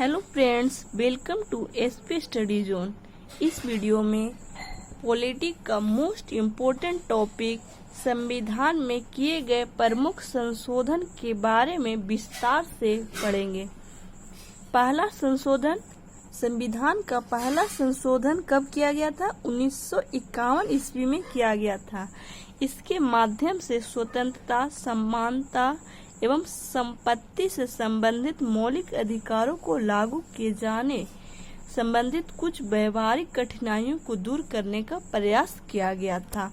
Hello friends, welcome to SP study zone. इस video में polity का मोस्ट इम्पोर्टेंट टॉपिक संविधान में किए गए प्रमुख संशोधन के बारे में विस्तार से पढ़ेंगे। पहला संशोधन, संविधान का पहला संशोधन कब किया गया था? 1951 ईस्वी में किया गया था। इसके माध्यम से स्वतंत्रता, समानता एवं संपत्ति से संबंधित मौलिक अधिकारों को लागू किए जाने संबंधित कुछ व्यवहारिक कठिनाइयों को दूर करने का प्रयास किया गया था।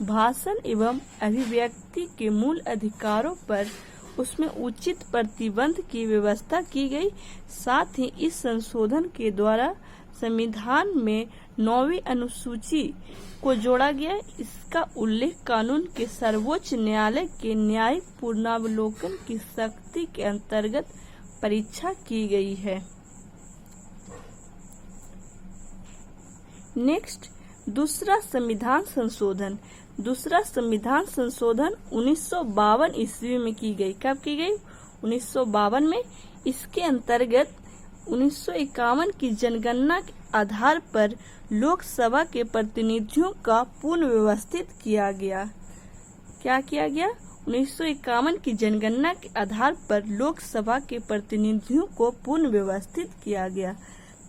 भाषण एवं अभिव्यक्ति के मूल अधिकारों पर उसमें उचित प्रतिबंध की व्यवस्था की गई। साथ ही इस संशोधन के द्वारा संविधान में 9वीं अनुसूची को जोड़ा गया। इसका उल्लेख कानून के सर्वोच्च न्यायालय के न्यायिक पुनरावलोकन की शक्ति के अंतर्गत परीक्षा की गई है। नेक्स्ट, दूसरा संविधान संशोधन। दूसरा संविधान संशोधन 1952 ईस्वी में की गई। कब की गई? 1952 में। इसके अंतर्गत 1951 की जनगणना के आधार पर लोकसभा के प्रतिनिधियों का पुनर्व्यवस्थित किया गया। क्या किया गया? 1951 की जनगणना के आधार पर लोकसभा के प्रतिनिधियों को पुनर्व्यवस्थित किया गया।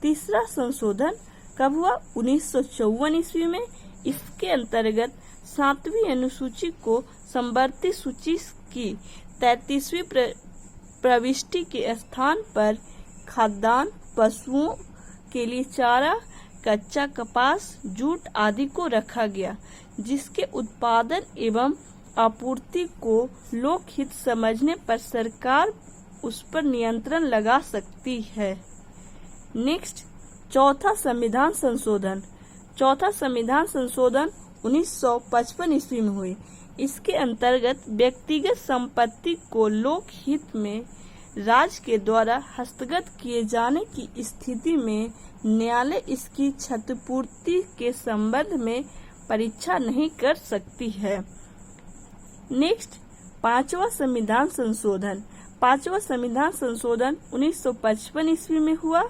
तीसरा संशोधन कब हुआ? 1954 ईस्वी में। इसके अंतर्गत 7वीं अनुसूची को समवर्ती सूची की 33वीं प्रविष्टि के स्थान पर खाद्यान्न, पशुओं के लिए चारा, कच्चा कपास, जूट आदि को रखा गया, जिसके उत्पादन एवं आपूर्ति को लोकहित समझने पर सरकार उस पर नियंत्रण लगा सकती है। नेक्स्ट, चौथा संविधान संशोधन। चौथा संविधान संशोधन 1955 ईस्वी में हुई। इसके अंतर्गत व्यक्तिगत संपत्ति को लोकहित में राज्य के द्वारा हस्तगत किए जाने की स्थिति में न्यायालय इसकी क्षतिपूर्ति के संबंध में परीक्षा नहीं कर सकती है। नेक्स्ट, पांचवा संविधान संशोधन। पांचवा संविधान संशोधन 1955 ईस्वी में हुआ।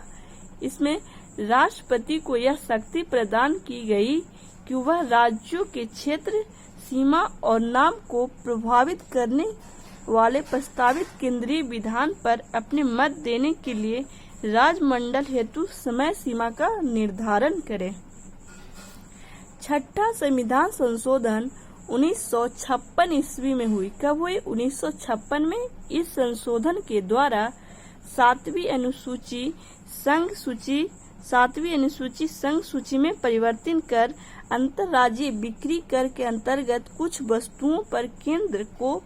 इसमें राष्ट्रपति को यह शक्ति प्रदान की गई कि वह राज्यों के क्षेत्र, सीमा और नाम को प्रभावित करने वाले प्रस्तावित केंद्रीय विधान पर अपने मत देने के लिए राजमंडल हेतु समय सीमा का निर्धारण करे। छठा संविधान संशोधन 1956 ईस्वी में हुई। कब हुई? 1956 में। इस संशोधन के द्वारा 7वीं अनुसूची संघ सूची में परिवर्तन कर अंतर्राज्यीय बिक्री कर के अंतर्गत कुछ वस्तुओं पर केंद्र को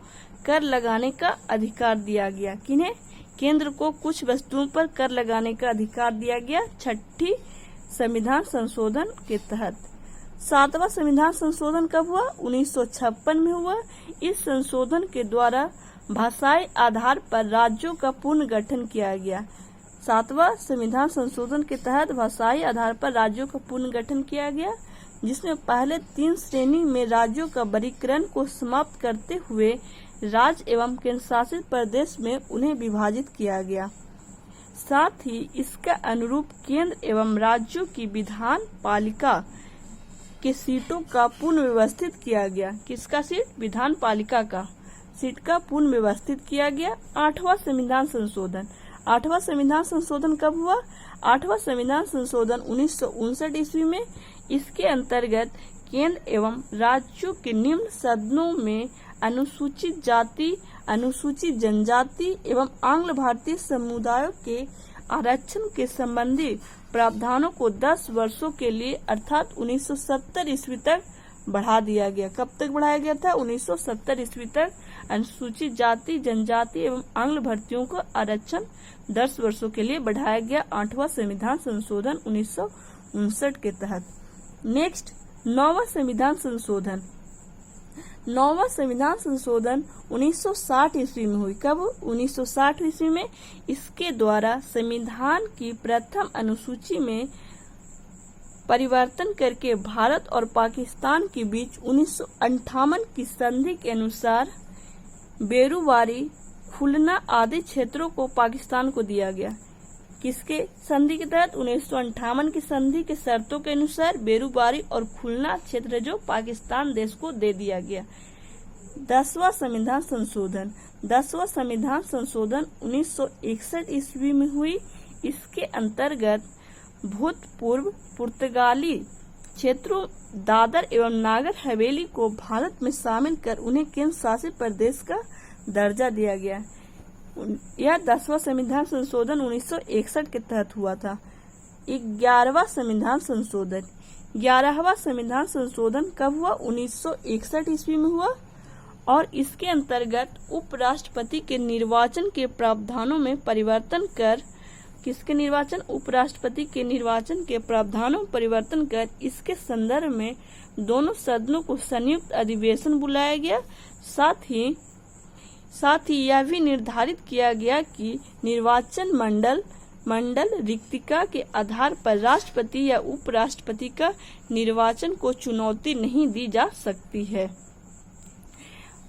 कर लगाने का अधिकार दिया गया। किन्हें? केंद्र को कुछ वस्तुओं पर कर लगाने का अधिकार दिया गया छठी संविधान संशोधन के तहत। सातवां संविधान संशोधन कब हुआ? 1956 में हुआ। इस संशोधन के द्वारा भाषाई आधार पर राज्यों का पुनर्गठन किया गया। सातवां संविधान संशोधन के तहत भाषाई आधार पर राज्यों का पुनर्गठन किया गया, जिसमें पहले 3 श्रेणी में राज्यों का वर्गीकरण को समाप्त करते हुए राज्य एवं केंद्र शासित प्रदेश में उन्हें विभाजित किया गया। साथ ही इसका अनुरूप केंद्र एवं राज्यों की विधान पालिका के सीटों का पुनर्व्यवस्थित किया गया। किसका सीट? विधान पालिका का सीट का पुनर्व्यवस्थित किया गया। आठवां संविधान संशोधन। आठवां संविधान संशोधन कब हुआ? आठवां संविधान संशोधन 1959 ईस्वी में। इसके अंतर्गत केंद्र एवं राज्यों के निम्न सदनों में अनुसूचित जाति, अनुसूचित जनजाति एवं आंग्ल भारतीय समुदायों के आरक्षण के संबंधी प्रावधानों को 10 वर्षों के लिए अर्थात 1970 ईस्वी तक बढ़ा दिया गया। कब तक बढ़ाया गया था? 1970 ईस्वी तक अनुसूचित जाति, जनजाति एवं आंग्ल भारतीयों को आरक्षण 10 वर्षों के लिए बढ़ाया गया। 8वां संविधान संशोधन 1959 के तहत। नेक्स्ट, 9वां संविधान संशोधन। 9वां संविधान संशोधन 1960 ईस्वी में हुई। कब? 1960 ईस्वी में। इसके द्वारा संविधान की प्रथम अनुसूची में परिवर्तन करके भारत और पाकिस्तान के बीच 1958 की संधि के अनुसार बेरूवारी, खुलना आदि क्षेत्रों को पाकिस्तान को दिया गया। किसके संधि के तहत? 1958 की संधि के शर्तों के अनुसार बेरूबारी और खुलना क्षेत्र जो पाकिस्तान देश को दे दिया गया। 10वां संविधान संशोधन। 10वां संविधान संशोधन 1961 ईस्वी में हुई। इसके अंतर्गत भूतपूर्व पुर्तगाली क्षेत्रों दादर एवं नागर हवेली को भारत में शामिल कर उन्हें केंद्र शासित प्रदेश का दर्जा दिया गया। यह 10वां संविधान संशोधन 1961 के तहत हुआ था। 11वां संविधान संशोधन। 11वां संविधान संशोधन कब हुआ? 1961 ईस्वी में हुआ और इसके अंतर्गत उपराष्ट्रपति के निर्वाचन के प्रावधानों में परिवर्तन कर, किसके निर्वाचन? उपराष्ट्रपति के निर्वाचन के प्रावधानों में परिवर्तन कर इसके संदर्भ में दोनों सदनों को संयुक्त अधिवेशन बुलाया गया। साथ ही यह भी निर्धारित किया गया कि निर्वाचन मंडल रिक्तिका के आधार पर राष्ट्रपति या उपराष्ट्रपति का निर्वाचन को चुनौती नहीं दी जा सकती है।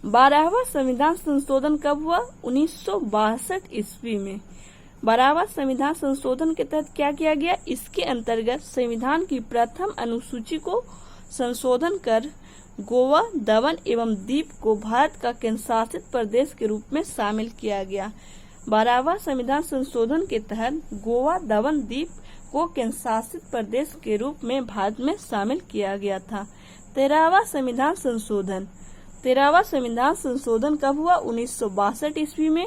12वां संविधान संशोधन कब हुआ? 1962 ईस्वी में। 12वां संविधान संशोधन के तहत क्या किया गया? इसके अंतर्गत संविधान की प्रथम अनुसूची को संशोधन कर गोवा, दमन एवं दीव को भारत का केंद्र शासित प्रदेश के रूप में शामिल किया गया। 12वां संविधान संशोधन के तहत गोवा, दमन, दीव को केंद्र शासित प्रदेश के रूप में भारत में शामिल किया गया था। 13वां संविधान संशोधन। 13वां संविधान संशोधन कब हुआ? 1962 ईस्वी में।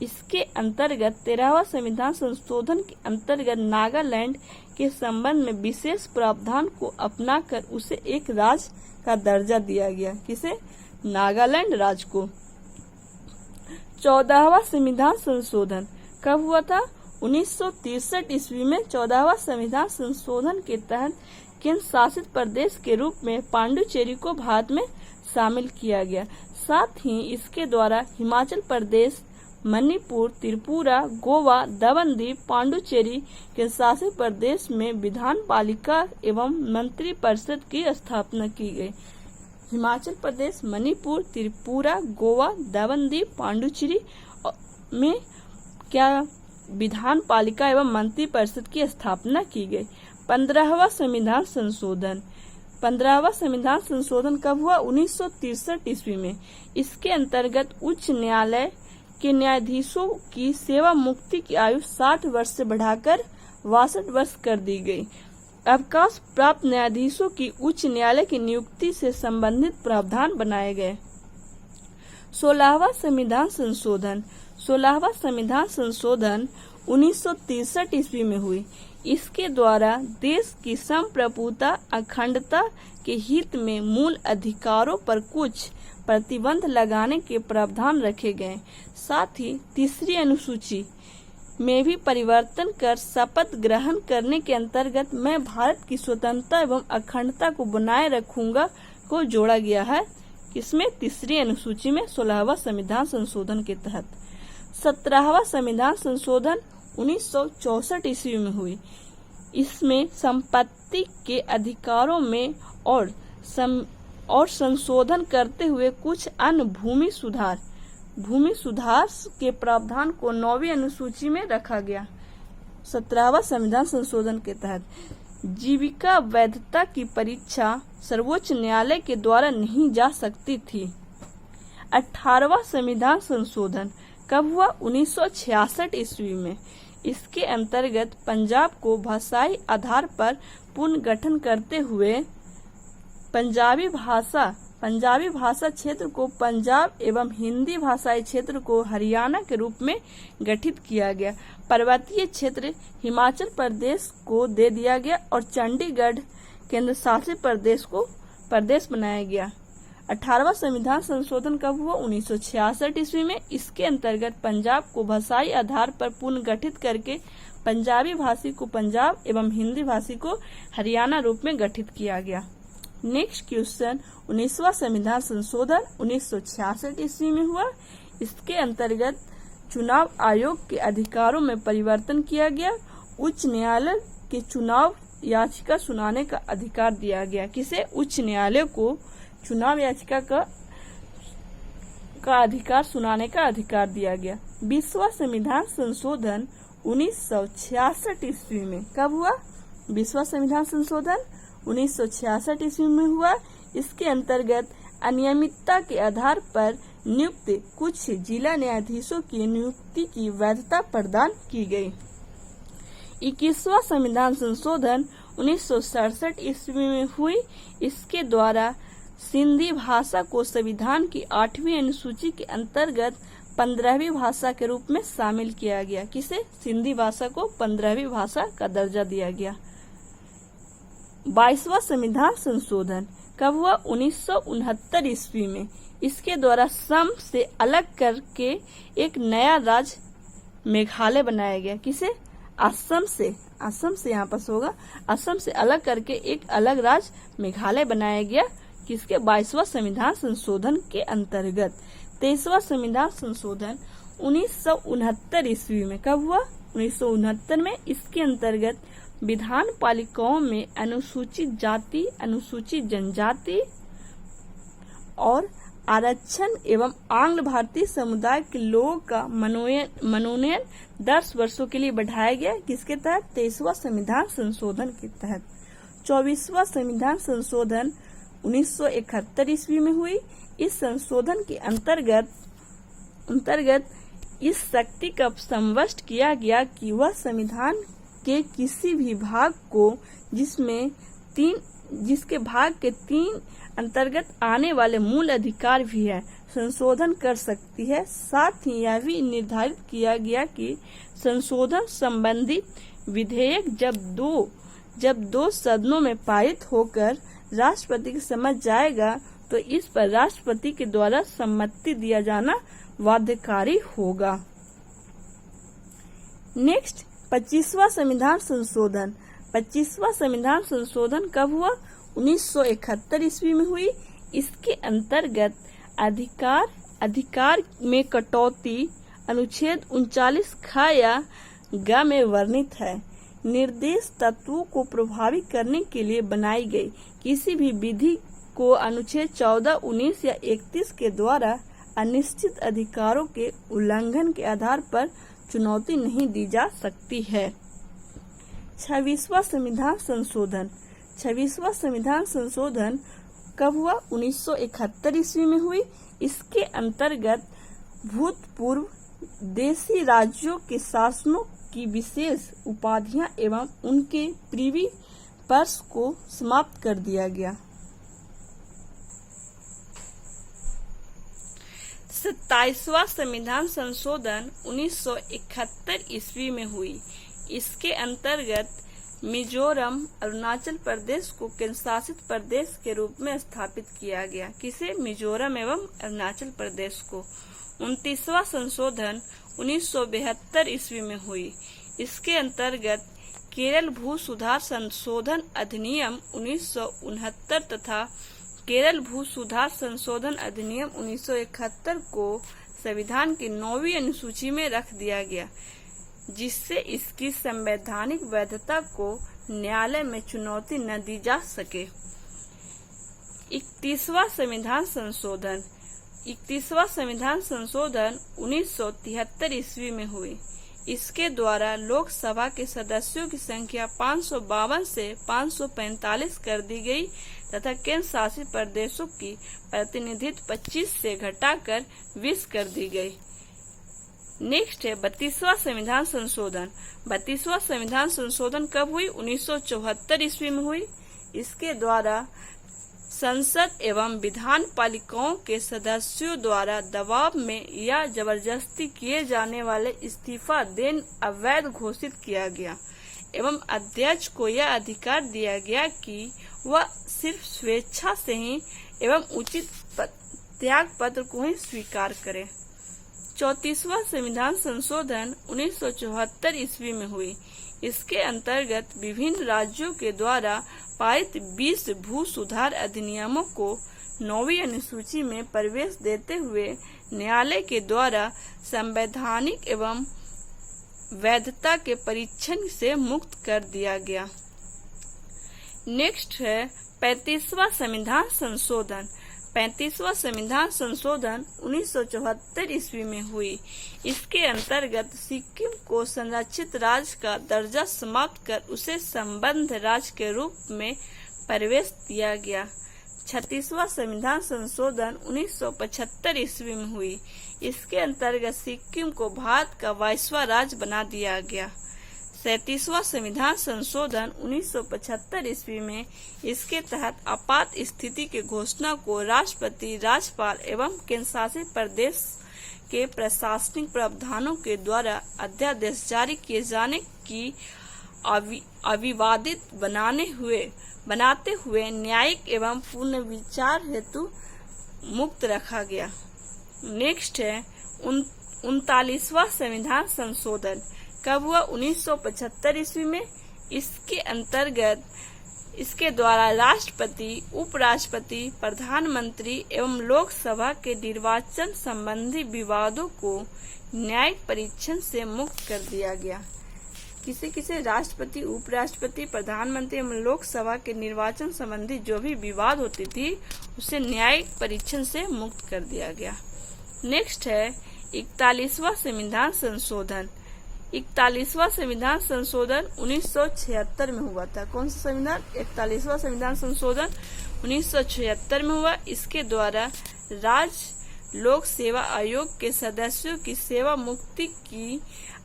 इसके अंतर्गत 13वां संविधान संशोधन के अंतर्गत नागालैंड के संबंध में विशेष प्रावधान को अपनाकर उसे एक राज्य का दर्जा दिया गया। किसे? नागालैंड राज्य को। 14वां संविधान संशोधन कब हुआ था? 1963 ईस्वी में। 14वां संविधान संशोधन के तहत केंद्र शासित प्रदेश के रूप में पांडुचेरी को भारत में शामिल किया गया। साथ ही इसके द्वारा हिमाचल प्रदेश, मणिपुर, त्रिपुरा, गोवा, दमन दीव, पांडुचेरी के शासित प्रदेश में विधान पालिका एवं मंत्री परिषद की स्थापना की गई। हिमाचल प्रदेश, मणिपुर, त्रिपुरा, गोवा, दमन दीव, पांडुचेरी में क्या विधान पालिका एवं मंत्री परिषद की स्थापना की गई। 15वां संविधान संशोधन। 15वां संविधान संशोधन कब हुआ? 1963 ईस्वी में। इसके अंतर्गत उच्च न्यायालय के न्यायाधीशों की सेवा मुक्ति की आयु 60 वर्ष से बढ़ाकर 62 वर्ष कर दी गई। अवकाश प्राप्त न्यायाधीशों की उच्च न्यायालय की नियुक्ति से संबंधित प्रावधान बनाए गए। 16वां संविधान संशोधन। 16वां संविधान संशोधन 1963 ईस्वी में हुई। इसके द्वारा देश की संप्रभुता, अखंडता के हित में मूल अधिकारों पर कुछ प्रतिबंध लगाने के प्रावधान रखे गए। साथ ही तीसरी अनुसूची में भी परिवर्तन कर शपथ ग्रहण करने के अंतर्गत मैं भारत की स्वतंत्रता एवं अखंडता को बनाए रखूंगा को जोड़ा गया है। किसमें? तीसरी अनुसूची में 16वां संविधान संशोधन के तहत। 17वां संविधान संशोधन 1964 ईस्वी में हुई। इसमें संपत्ति के अधिकारों में और संशोधन करते हुए कुछ अन्य भूमि सुधार के प्रावधान को 9वीं अनुसूची में रखा गया। 17वां संविधान संशोधन के तहत जीविका वैधता की परीक्षा सर्वोच्च न्यायालय के द्वारा नहीं जा सकती थी। 18वां संविधान संशोधन कब हुआ? 1966 ईस्वी में। इसके अंतर्गत पंजाब को भाषाई आधार पर पुनर्गठन करते हुए पंजाबी भाषा क्षेत्र को पंजाब एवं हिंदी भाषाई क्षेत्र को हरियाणा के रूप में गठित किया गया। पर्वतीय क्षेत्र हिमाचल प्रदेश को दे दिया गया और चंडीगढ़ केंद्र शासित प्रदेश बनाया गया। 18वां संविधान संशोधन कब हुआ? 1966 ईस्वी में। इसके अंतर्गत पंजाब को भाषाई आधार पर पुनर्गठित करके पंजाबी भाषी को पंजाब एवं हिंदी भाषी को हरियाणा रूप में गठित किया गया। नेक्स्ट क्वेश्चन, 19वां संविधान संशोधन 1966 ईस्वी में हुआ। इसके अंतर्गत चुनाव आयोग के अधिकारों में परिवर्तन किया गया। उच्च न्यायालय के चुनाव याचिका सुनाने का अधिकार दिया गया। किसे? उच्च न्यायालय को चुनाव याचिका का अधिकार सुनाने का अधिकार दिया गया। 20वां संविधान संशोधन 1966 ईस्वी में कब हुआ? 20वां संविधान संशोधन 1966 ईस्वी में हुआ। इसके अंतर्गत अनियमितता के आधार पर नियुक्त कुछ जिला न्यायाधीशों की नियुक्ति की वैधता प्रदान की गई। 21वां संविधान संशोधन 1967 ईस्वी में हुई। इसके द्वारा सिंधी भाषा को संविधान की 8वीं अनुसूची के अंतर्गत 15वीं भाषा के रूप में शामिल किया गया। किसे? सिंधी भाषा को 15वीं भाषा का दर्जा दिया गया। 22वां संविधान संशोधन कब हुआ? 1969 ईस्वी में। इसके द्वारा सम से अलग करके एक नया राज्य मेघालय बनाया गया। किसे? असम से यहाँ पर होगा। असम से अलग करके एक अलग राज्य मेघालय बनाया गया। किसके? 22वां संविधान संशोधन के अंतर्गत। 23वां संविधान संशोधन 1969 ईस्वी में कब हुआ? 1969 में। इसके अंतर्गत विधान पालिकाओं में अनुसूचित जाति, अनुसूचित जनजाति और आरक्षण एवं आंग्ल भारतीय समुदाय के लोगों का मनोनयन 10 वर्षों के लिए बढ़ाया गया। किसके तहत? 23वां संविधान संशोधन के तहत। 24वां संविधान संशोधन 1971 ईस्वी में हुई। इस संशोधन के अंतर्गत इस शक्ति का संवष्ट किया गया कि वह संविधान के किसी भी भाग को जिसके भाग के 3 अंतर्गत आने वाले मूल अधिकार भी है संशोधन कर सकती है। साथ ही यह भी निर्धारित किया गया कि संशोधन संबंधी विधेयक जब दो सदनों में पारित होकर राष्ट्रपति की समझ जाएगा तो इस पर राष्ट्रपति के द्वारा सम्मति दिया जाना बाध्यकारी होगा। नेक्स्ट 25वां संविधान संशोधन। 25वां संविधान संशोधन कब हुआ? 1971 ईस्वी में हुई। इसके अंतर्गत अधिकार में कटौती अनुच्छेद 39 ख या ग में वर्णित है। निर्देश तत्वों को प्रभावी करने के लिए बनाई गई किसी भी विधि को अनुच्छेद 14, 19 या 31 के द्वारा अनिश्चित अधिकारों के उल्लंघन के आधार पर चुनौती नहीं दी जा सकती है। 26वां संविधान संशोधन। 26वां संविधान संशोधन कब हुआ? 1971 ईस्वी में हुई। इसके अंतर्गत भूतपूर्व देशी राज्यों के शासनों की विशेष उपाधियां एवं उनके प्रीवी पर्स को समाप्त कर दिया गया। 27वां संविधान संशोधन 1971 ईस्वी में हुई। इसके अंतर्गत मिजोरम, अरुणाचल प्रदेश को केंद्र शासित प्रदेश के रूप में स्थापित किया गया। किसे? मिजोरम एवं अरुणाचल प्रदेश को। 29वां संशोधन 1972 ईस्वी में हुई। इसके अंतर्गत केरल भू सुधार संशोधन अधिनियम 1969 तथा केरल भू सुधार संशोधन अधिनियम 1971 को संविधान की 9वीं अनुसूची में रख दिया गया, जिससे इसकी संवैधानिक वैधता को न्यायालय में चुनौती न दी जा सके। 31वां संविधान संशोधन। 31वां संविधान संशोधन 1973 ईस्वी में हुई। इसके द्वारा लोकसभा के सदस्यों की संख्या 552 से 545 कर दी गई तथा केंद्र शासित प्रदेशों की प्रतिनिधित्व 25 से घटाकर 20 कर दी गई। नेक्स्ट है 32वां संविधान संशोधन। 32वां संविधान संशोधन कब हुई? 1974 ईस्वी में हुई। इसके द्वारा संसद एवं विधान पालिकाओं के सदस्यों द्वारा दबाव में या जबरदस्ती किए जाने वाले इस्तीफा देना अवैध घोषित किया गया एवं अध्यक्ष को यह अधिकार दिया गया कि वह सिर्फ स्वेच्छा से ही एवं उचित त्याग पत्र को ही स्वीकार करे। 34वां संविधान संशोधन 1974 ईस्वी में हुई। इसके अंतर्गत विभिन्न राज्यों के द्वारा पारित 20 भू सुधार अधिनियमों को 9वीं अनुसूची में प्रवेश देते हुए न्यायालय के द्वारा संवैधानिक एवं वैधता के परीक्षण से मुक्त कर दिया गया। नेक्स्ट है 35वां संविधान संशोधन। 35वां संविधान संशोधन 1974 ईस्वी में हुई। इसके अंतर्गत सिक्किम को संरक्षित राज्य का दर्जा समाप्त कर उसे संबद्ध राज्य के रूप में प्रवेश दिया गया। 36वां संविधान संशोधन 1975 ईस्वी में हुई। इसके अंतर्गत सिक्किम को भारत का 22वां राज्य बना दिया गया। 37वां संविधान संशोधन 1975 ईस्वी में इसके तहत आपात स्थिति की घोषणा को राष्ट्रपति, राज्यपाल एवं केंद्रशासित प्रदेश के प्रशासनिक प्रावधानों के द्वारा अध्यादेश जारी किए जाने की अविवादित बनाते हुए न्यायिक एवं पुनर्विचार हेतु मुक्त रखा गया। नेक्स्ट है 39वां संविधान संशोधन कब हुआ? 1975 ईस्वी में। इसके अंतर्गत इसके द्वारा राष्ट्रपति, उपराष्ट्रपति, प्रधानमंत्री एवं लोकसभा के निर्वाचन संबंधी विवादों को न्यायिक परीक्षण से मुक्त कर दिया गया। किसी राष्ट्रपति, उपराष्ट्रपति, प्रधानमंत्री एवं लोकसभा के निर्वाचन संबंधी जो भी विवाद होती थी उसे न्यायिक परीक्षण से मुक्त कर दिया गया। नेक्स्ट है 41वां संविधान संशोधन। 41वां संविधान संशोधन 1976 में हुआ था। कौन सा संविधान? 41वां संविधान संशोधन 1976 में हुआ। इसके द्वारा राज्य लोक सेवा आयोग के सदस्यों की सेवा मुक्ति की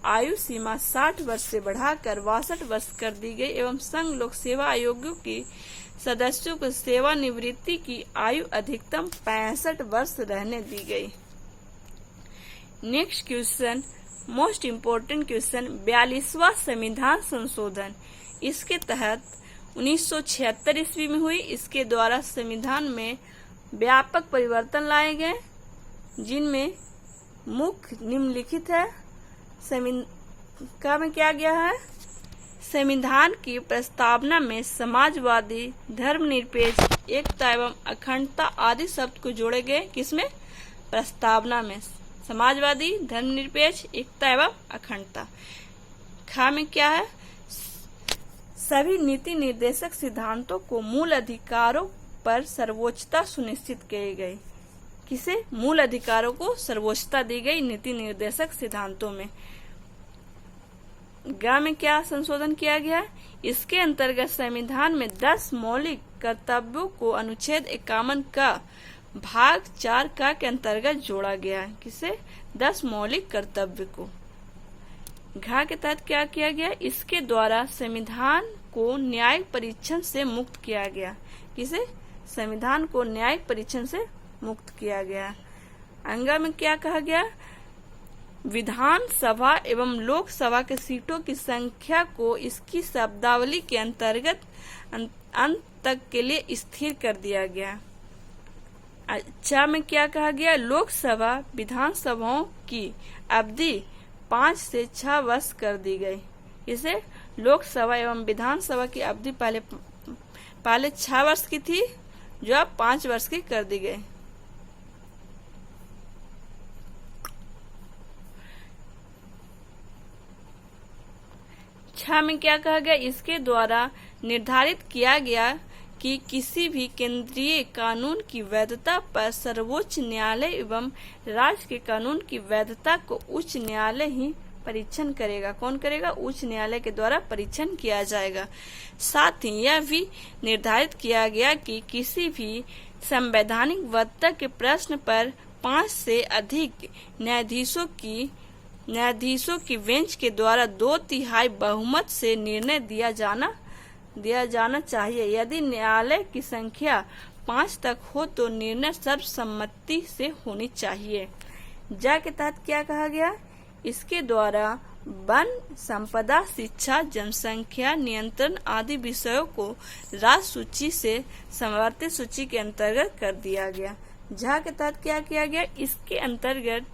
आयु सीमा 60 वर्ष से बढ़ाकर 62 वर्ष कर दी गई एवं संघ लोक सेवा आयोगों के सदस्यों को सेवानिवृत्ति की आयु अधिकतम 65 वर्ष रहने दी गई। Next question, most important question, 42वां संविधान संशोधन। इसके तहत 1976 ईस्वी में हुई। इसके द्वारा संविधान में व्यापक परिवर्तन लाए गए जिनमें मुख्य निम्नलिखित है। में क्या गया है? संविधान की प्रस्तावना में समाजवादी, धर्मनिरपेक्ष, एकता एवं अखंडता आदि शब्द को जोड़े गए। किसमें? प्रस्तावना में समाजवादी, धर्मनिरपेक्ष, एकता एवं अखंडता। में क्या है? सभी नीति निर्देशक सिद्धांतों को मूल अधिकारों पर सर्वोच्चता सुनिश्चित की गई। किसे? मूल अधिकारों को सर्वोच्चता दी गई नीति निर्देशक सिद्धांतों में। में क्या संशोधन किया गया? इसके अंतर्गत संविधान में 10 मौलिक कर्तव्यों को अनुच्छेद 51 का भाग 4 का के अंतर्गत जोड़ा गया है। किसे? 10 मौलिक कर्तव्य को। के तहत क्या किया गया? इसके द्वारा संविधान को न्यायिक परीक्षण से मुक्त किया गया। किसे? संविधान को न्यायिक परीक्षण से मुक्त किया गया। में क्या कहा गया? विधानसभा एवं लोकसभा के सीटों की संख्या को इसकी शब्दावली के अंतर्गत अंत तक के लिए स्थिर कर दिया गया। में क्या कहा गया? लोकसभा विधानसभाओं की अवधि 5 से 6 वर्ष कर दी गई। इसे लोकसभा एवं विधानसभा की अवधि पहले 6 वर्ष की थी जो अब 5 वर्ष की कर दी गई। में क्या कहा गया? इसके द्वारा निर्धारित किया गया कि किसी भी केंद्रीय कानून की वैधता पर सर्वोच्च न्यायालय एवं राज्य के कानून की वैधता को उच्च न्यायालय ही परीक्षण करेगा। कौन करेगा? उच्च न्यायालय के द्वारा परीक्षण किया जाएगा। साथ ही यह भी निर्धारित किया गया कि किसी भी संवैधानिक वैधता के प्रश्न पर 5 से अधिक न्यायाधीशों की बेंच के द्वारा 2/3 बहुमत से निर्णय दिया जाना चाहिए। यदि न्यायालय की संख्या 5 तक हो तो निर्णय सर्वसम्मति से होनी चाहिए। के तहत क्या कहा गया? इसके द्वारा वन संपदा, शिक्षा, जनसंख्या नियंत्रण आदि विषयों को राज्य सूची से समवर्ती सूची के अंतर्गत कर दिया गया। के तहत क्या किया गया? इसके अंतर्गत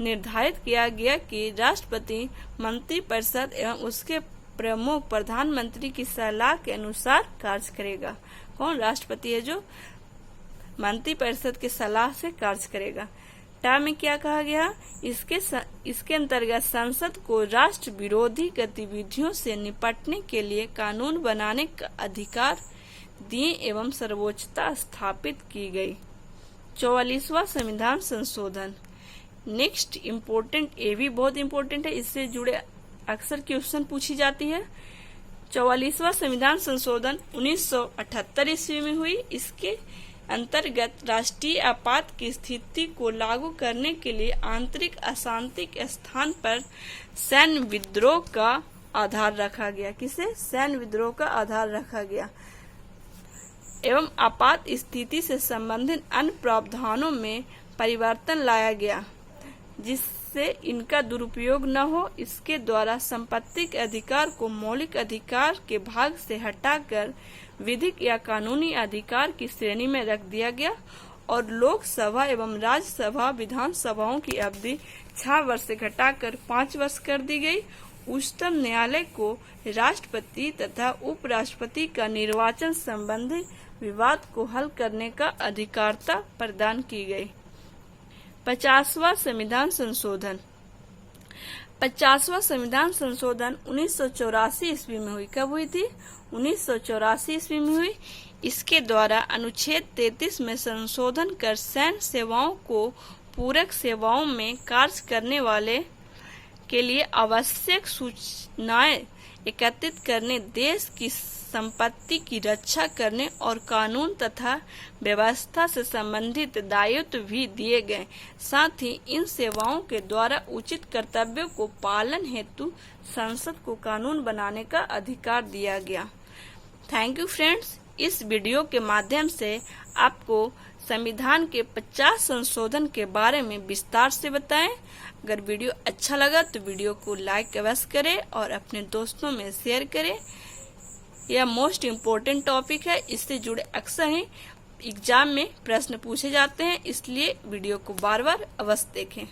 निर्धारित किया गया कि राष्ट्रपति मंत्रिपरिषद एवं उसके प्रमुख प्रधानमंत्री की सलाह के अनुसार कार्य करेगा। कौन? राष्ट्रपति है जो मंत्रिपरिषद की सलाह से कार्य करेगा। में क्या कहा गया? इसके अंतर्गत संसद को राष्ट्र विरोधी गतिविधियों से निपटने के लिए कानून बनाने का अधिकार दिए एवं सर्वोच्चता स्थापित की गई। 44वां संविधान संशोधन। नेक्स्ट इम्पोर्टेंट, ये भी बहुत इम्पोर्टेंट है, इससे जुड़े अक्सर क्वेश्चन पूछी जाती है। 44वां संविधान संशोधन 1978 ईस्वी में हुई। इसके अंतर्गत राष्ट्रीय आपात की स्थिति को लागू करने के लिए आंतरिक अशांति के स्थान पर सैन्य विद्रोह का आधार रखा गया। किसे? सैन्य विद्रोह का आधार रखा गया एवं आपात स्थिति से संबंधित अन्य प्रावधानों में परिवर्तन लाया गया जिससे इनका दुरुपयोग न हो। इसके द्वारा संपत्ति के अधिकार को मौलिक अधिकार के भाग से हटाकर विधिक या कानूनी अधिकार की श्रेणी में रख दिया गया और लोकसभा एवं राज्यसभा विधानसभाओं की अवधि 6 वर्ष से घटाकर 5 वर्ष कर दी गई। उच्चतम न्यायालय को राष्ट्रपति तथा उपराष्ट्रपति का निर्वाचन संबंधी विवाद को हल करने का अधिकारता प्रदान की गई। 50वां संविधान संशोधन। 50वां संविधान संशोधन 1984 ईस्वी में हुई। कब हुई थी? 1984 ईस्वी में हुई। इसके द्वारा अनुच्छेद 33 में संशोधन कर सैन्य सेवाओं को पूरक सेवाओं में कार्य करने वाले के लिए आवश्यक सूचनाएं एकत्रित करने, देश की संपत्ति की रक्षा करने और कानून तथा व्यवस्था से संबंधित दायित्व भी दिए गए। साथ ही इन सेवाओं के द्वारा उचित कर्तव्यों को पालन हेतु संसद को कानून बनाने का अधिकार दिया गया। Thank you friends. इस वीडियो के माध्यम से आपको संविधान के 50 संशोधन के बारे में विस्तार से बताएं। अगर वीडियो अच्छा लगा तो वीडियो को लाइक अवश्य करें और अपने दोस्तों में शेयर करें। यह मोस्ट इम्पोर्टेंट टॉपिक है, इससे जुड़े अक्सर ही एग्जाम में प्रश्न पूछे जाते हैं, इसलिए वीडियो को बार बार अवश्य देखें।